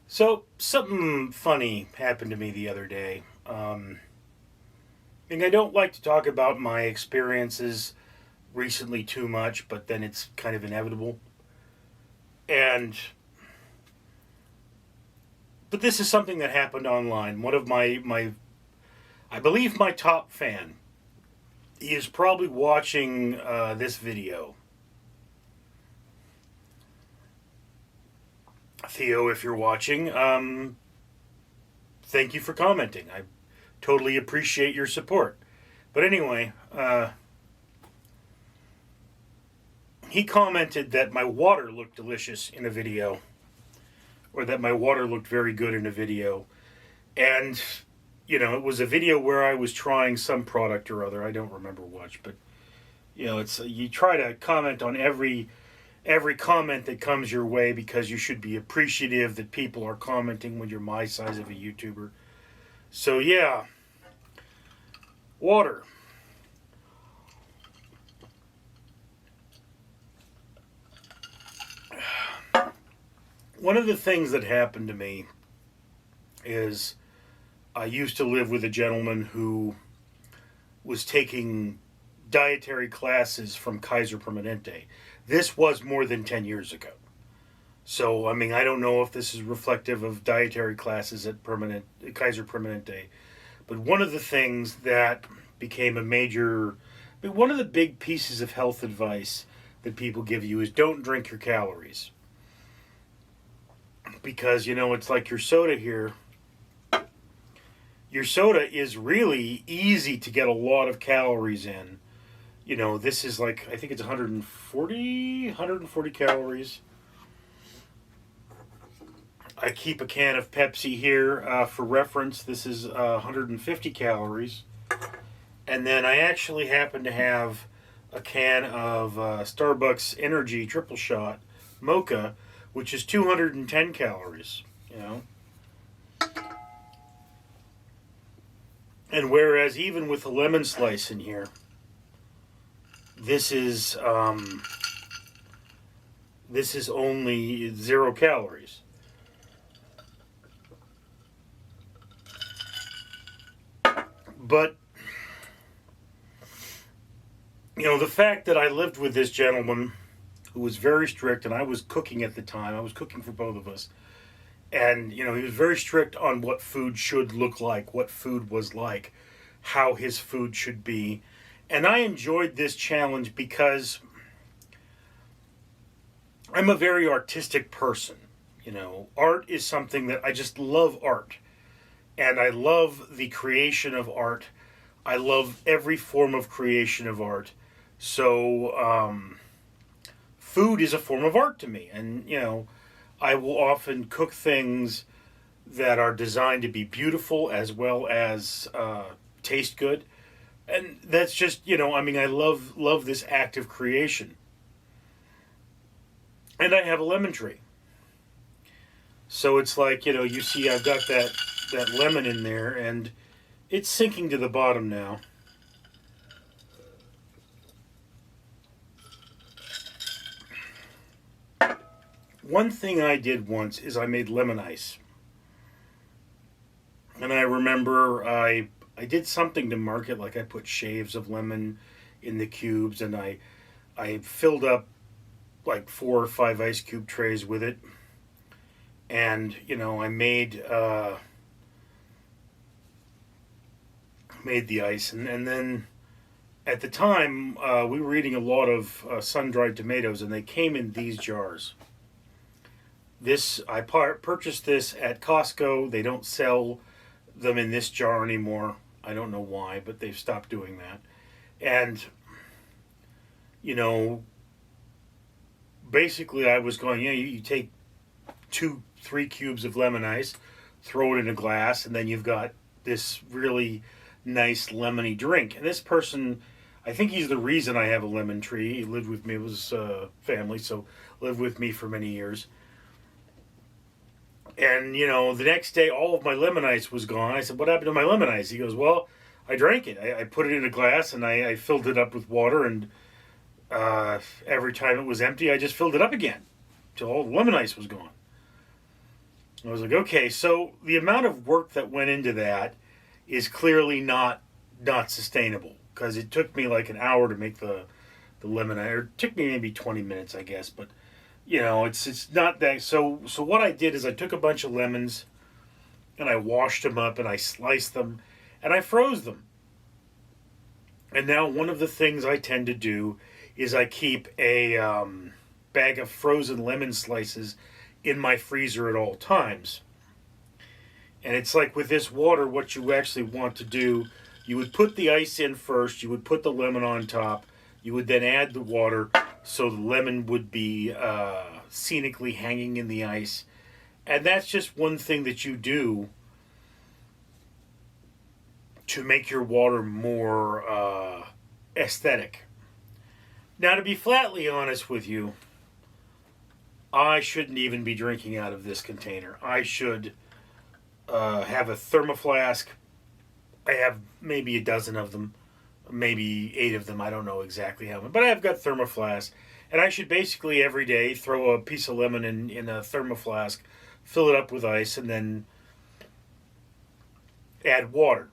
So, something funny happened to me the other day. And I don't like to talk about my experiences recently too much, but then it's kind of inevitable. And, but this is something that happened online. One of I believe my top fan, he is probably watching this video. Theo, if you're watching, thank you for commenting. I totally appreciate your support. But anyway, he commented that my water looked delicious in a video, or that my water looked very good in a video. And, it was a video where I was trying some product or other. I don't remember which, but, it's you try to comment on every comment that comes your way because you should be appreciative that people are commenting when you're my size of a YouTuber. So, yeah. Water. One of the things that happened to me is I used to live with a gentleman who was taking dietary classes from Kaiser Permanente. This was more than 10 years ago. So, I don't know if this is reflective of dietary classes at Kaiser Permanente. But one of the things that became one of the big pieces of health advice that people give you is don't drink your calories. Because, it's like your soda here. Your soda is really easy to get a lot of calories in. This is like, I think it's 140 calories. I keep a can of Pepsi here for reference. This is 150 calories. And then I actually happen to have a can of Starbucks Energy Triple Shot Mocha, which is 210 calories, And whereas even with a lemon slice in here, this is only 0 calories. But the fact that I lived with this gentleman who was very strict, and I was cooking at the time. I was cooking for both of us. And, he was very strict on what food should look like, what food was like, how his food should be. And I enjoyed this challenge because I'm a very artistic person. Art is something that I just love art. And I love the creation of art. I love every form of creation of art. So, food is a form of art to me. And, I will often cook things that are designed to be beautiful as well as taste good. And that's just, I love this act of creation. And I have a lemon tree. So it's like, you see I've got that lemon in there, and it's sinking to the bottom now. One thing I did once is I made lemon ice. And I remember I did something to market, like I put shaves of lemon in the cubes, and I filled up like 4 or 5 ice cube trays with it. And, I made the ice. And then at the time, we were eating a lot of sun-dried tomatoes, and they came in these jars. I purchased this at Costco. They don't sell them in this jar anymore. I don't know why, but they've stopped doing that. And, basically I was going, you take 2-3 cubes of lemon ice, throw it in a glass, and then you've got this really nice lemony drink. And this person, I think he's the reason I have a lemon tree. He lived with me. It was family, so lived with me for many years. And, the next day, all of my lemon ice was gone. I said, what happened to my lemon ice? He goes, well, I drank it. I put it in a glass, and I filled it up with water, and every time it was empty, I just filled it up again till all the lemon ice was gone. I was like, okay, so the amount of work that went into that is clearly not sustainable because it took me like an hour to make the lemonade. Or it took me maybe 20 minutes, I guess, but it's not that. So what I did is I took a bunch of lemons and I washed them up and I sliced them and I froze them. And now one of the things I tend to do is I keep a bag of frozen lemon slices in my freezer at all times. And it's like with this water, what you actually want to do, you would put the ice in first, you would put the lemon on top, you would then add the water so the lemon would be scenically hanging in the ice. And that's just one thing that you do to make your water more aesthetic. Now, to be flatly honest with you, I shouldn't even be drinking out of this container. I should have a thermoflask. I have maybe a dozen of them, maybe 8 of them. I don't know exactly how many, but I've got thermoflasks. And I should basically every day throw a piece of lemon in a thermoflask, fill it up with ice, and then add water.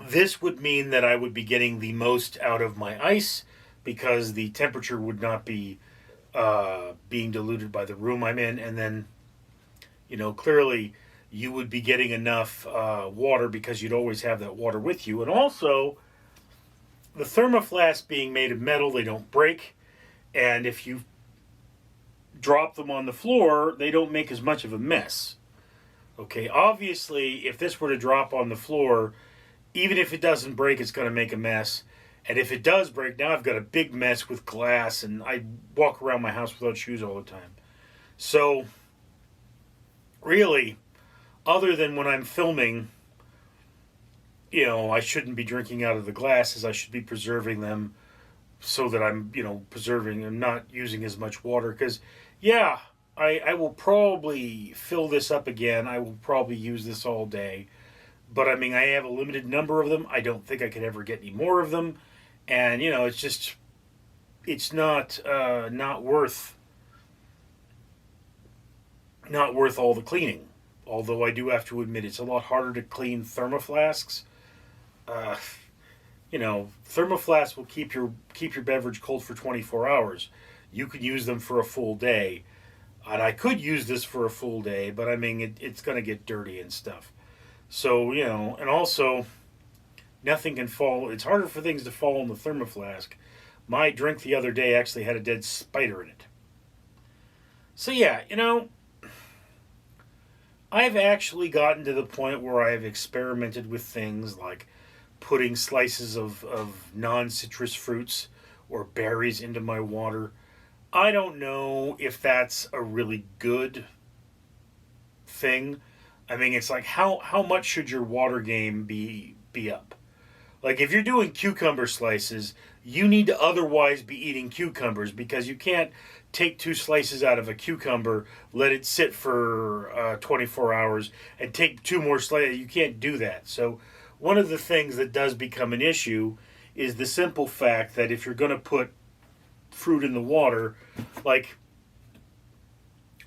This would mean that I would be getting the most out of my ice because the temperature would not be being diluted by the room I'm in. And then, clearly you would be getting enough water because you'd always have that water with you. And also, the thermoflasks being made of metal, they don't break. And if you drop them on the floor, they don't make as much of a mess. Okay, obviously, if this were to drop on the floor, even if it doesn't break, it's going to make a mess. And if it does break, now I've got a big mess with glass, and I walk around my house without shoes all the time. So, really, other than when I'm filming, I shouldn't be drinking out of the glasses. I should be preserving them so that I'm, preserving and not using as much water. Because, yeah, I will probably fill this up again. I will probably use this all day. But, I mean, I have a limited number of them. I don't think I could ever get any more of them. And, it's not worth all the cleaning. Although I do have to admit it's a lot harder to clean thermoflasks. Thermoflasks will keep your beverage cold for 24 hours. You could use them for a full day. And I could use this for a full day, but I mean, it's going to get dirty and stuff. So, and also, nothing can fall. It's harder for things to fall in the thermoflask. My drink the other day actually had a dead spider in it. So, yeah, I've actually gotten to the point where I've experimented with things like putting slices of non-citrus fruits or berries into my water. I don't know if that's a really good thing. I mean, it's like how much should your water game be up? Like if you're doing cucumber slices, you need to otherwise be eating cucumbers because you can't take 2 slices out of a cucumber, let it sit for 24 hours, and take 2 more slices. You can't do that. So one of the things that does become an issue is the simple fact that if you're going to put fruit in the water, like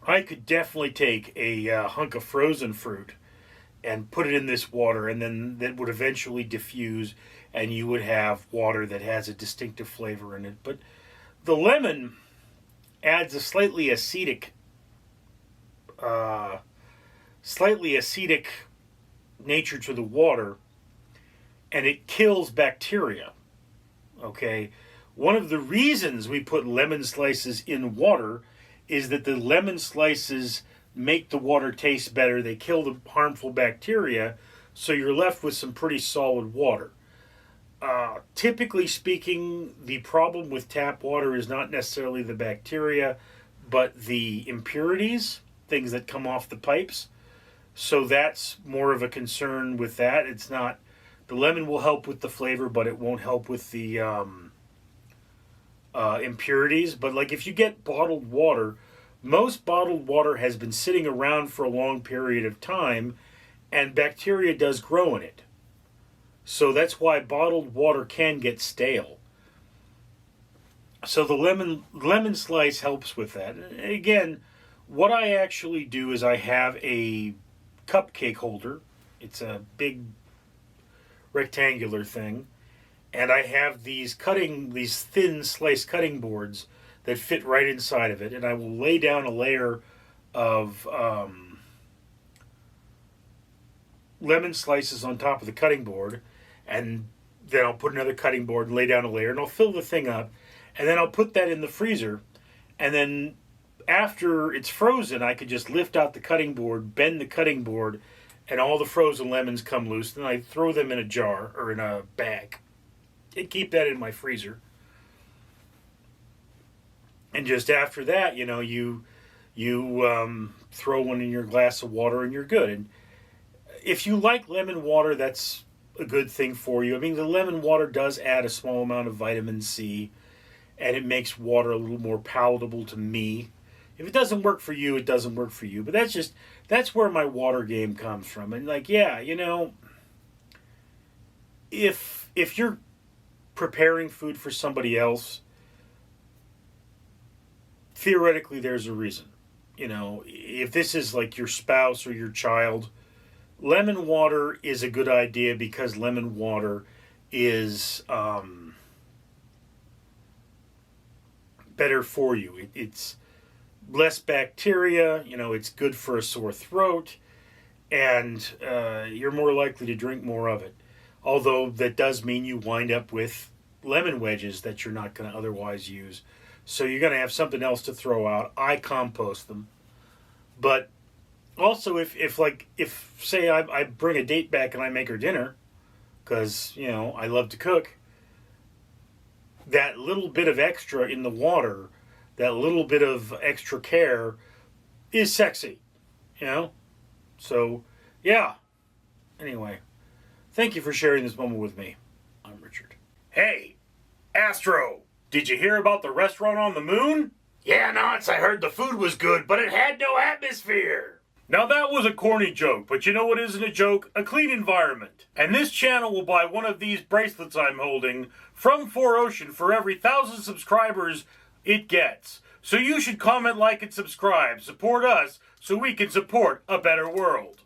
I could definitely take a hunk of frozen fruit and put it in this water, and then that would eventually diffuse, and you would have water that has a distinctive flavor in it. But the lemon adds a slightly acidic nature to the water, and it kills bacteria. Okay, one of the reasons we put lemon slices in water is that the lemon slices make the water taste better. They kill the harmful bacteria, so you're left with some pretty solid water. Typically speaking, the problem with tap water is not necessarily the bacteria, but the impurities, things that come off the pipes. So that's more of a concern with that. It's not, the lemon will help with the flavor, but it won't help with the impurities. But like if you get bottled water, most bottled water has been sitting around for a long period of time, and bacteria does grow in it. So that's why bottled water can get stale. So the lemon slice helps with that. And again, what I actually do is I have a cupcake holder. It's a big rectangular thing. And I have these thin slice cutting boards that fit right inside of it. And I will lay down a layer of lemon slices on top of the cutting board, and then I'll put another cutting board and lay down a layer, and I'll fill the thing up, and then I'll put that in the freezer, and then after it's frozen, I could just lift out the cutting board, bend the cutting board, and all the frozen lemons come loose. Then I throw them in a jar or in a bag and keep that in my freezer. And just after that, you throw one in your glass of water and you're good. And if you like lemon water, that's a good thing for you. I mean, the lemon water does add a small amount of vitamin C, and it makes water a little more palatable to me. If it doesn't work for you, it doesn't work for you. But that's where my water game comes from. And if you're preparing food for somebody else, theoretically there's a reason. If this is like your spouse or your child, lemon water is a good idea because lemon water is better for you. It's less bacteria, it's good for a sore throat, and you're more likely to drink more of it. Although that does mean you wind up with lemon wedges that you're not going to otherwise use. So you're going to have something else to throw out. I compost them. But also, if say I bring a date back and I make her dinner, because, I love to cook, that little bit of extra in the water, that little bit of extra care is sexy, So, yeah. Anyway, thank you for sharing this moment with me. I'm Richard. Hey, Astro, did you hear about the restaurant on the moon? Yeah, Nance, I heard the food was good, but it had no atmosphere. Now that was a corny joke, but you know what isn't a joke? A clean environment. And this channel will buy one of these bracelets I'm holding from 4Ocean for every 1,000 subscribers it gets. So you should comment, like, and subscribe. Support us so we can support a better world.